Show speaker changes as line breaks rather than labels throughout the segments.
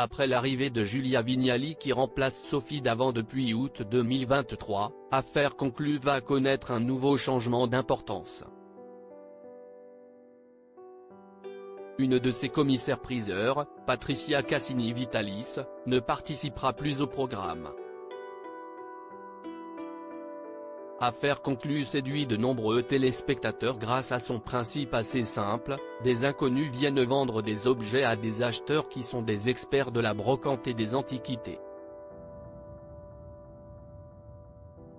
Après l'arrivée de Julia Vignali qui remplace Sophie Davant depuis août 2023, Affaires conclues va connaître un nouveau changement d'importance. Une de ses commissaires-priseurs, Patricia Cassini-Vitalis, ne participera plus au programme. Affaires conclues séduit de nombreux téléspectateurs grâce à son principe assez simple, des inconnus viennent vendre des objets à des acheteurs qui sont des experts de la brocante et des antiquités.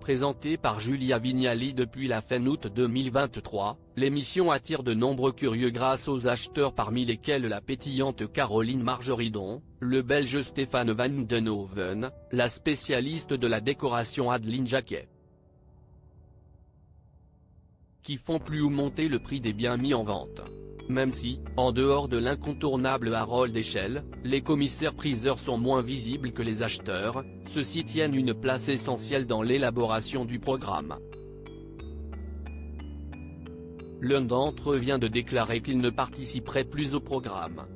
Présentée par Julia Vignali depuis la fin août 2023, l'émission attire de nombreux curieux grâce aux acheteurs parmi lesquels la pétillante Caroline Margeridon, le Belge Stéphane Van Denhoven, la spécialiste de la décoration Adeline Jacquet, qui font plus ou monter le prix des biens mis en vente. Même si, en dehors de l'incontournable Harold Echelle, les commissaires-priseurs sont moins visibles que les acheteurs, ceux-ci tiennent une place essentielle dans l'élaboration du programme. L'un d'entre eux vient de déclarer qu'il ne participerait plus au programme.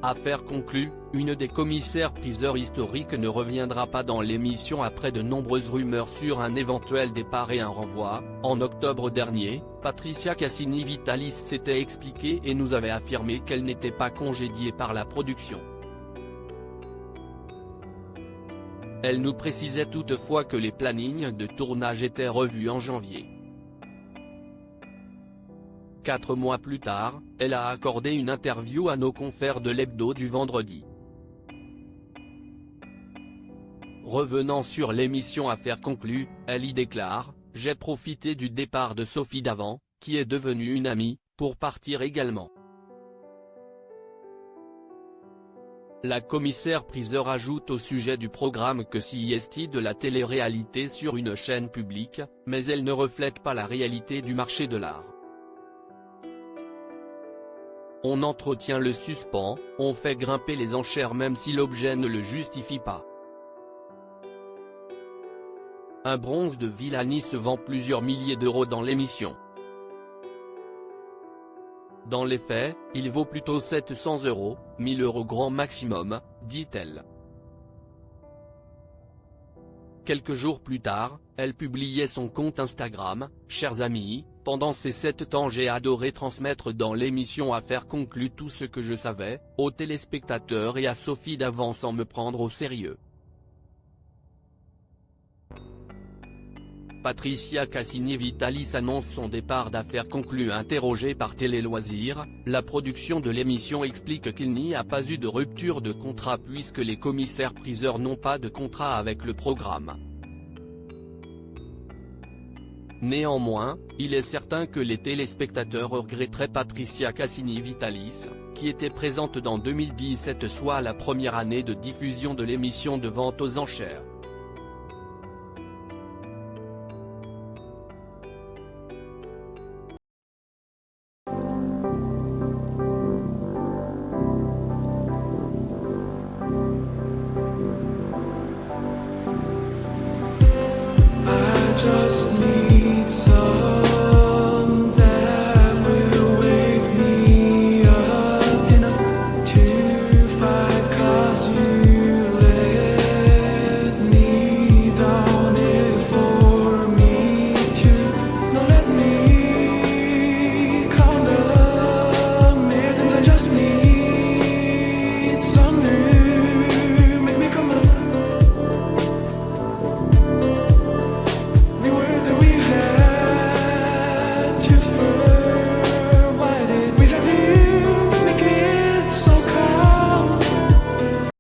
Affaires conclues, une des commissaires-priseurs historiques ne reviendra pas dans l'émission après de nombreuses rumeurs sur un éventuel départ et un renvoi. En octobre dernier, Patricia Cassini-Vitalis s'était expliquée et nous avait affirmé qu'elle n'était pas congédiée par la production. Elle nous précisait toutefois que les plannings de tournage étaient revus en janvier. 4 mois plus tard, elle a accordé une interview à nos confrères de l'Hebdo du vendredi. Revenant sur l'émission Affaires conclues, elle y déclare « J'ai profité du départ de Sophie Davant, qui est devenue une amie, pour partir également ». La commissaire-priseur ajoute au sujet du programme que s'y est de la télé-réalité sur une chaîne publique, mais elle ne reflète pas la réalité du marché de l'art. On entretient le suspens, on fait grimper les enchères même si l'objet ne le justifie pas. Un bronze de Villani se vend plusieurs milliers d'euros dans l'émission. Dans les faits, il vaut plutôt 700 €, 1000 € grand maximum, dit-elle. Quelques jours plus tard, elle publiait son compte Instagram « Chers amis, pendant ces 7 ans j'ai adoré transmettre dans l'émission Affaires conclues tout ce que je savais, aux téléspectateurs et à Sophie Davant sans me prendre au sérieux. » Patricia Cassini-Vitalis annonce son départ d'Affaires conclues. Interrogée par Télé Loisirs, la production de l'émission explique qu'il n'y a pas eu de rupture de contrat puisque les commissaires-priseurs n'ont pas de contrat avec le programme. Néanmoins, il est certain que les téléspectateurs regretteraient Patricia Cassini-Vitalis, qui était présente dans 2017 soit la première année de diffusion de l'émission de vente aux enchères.
Just need some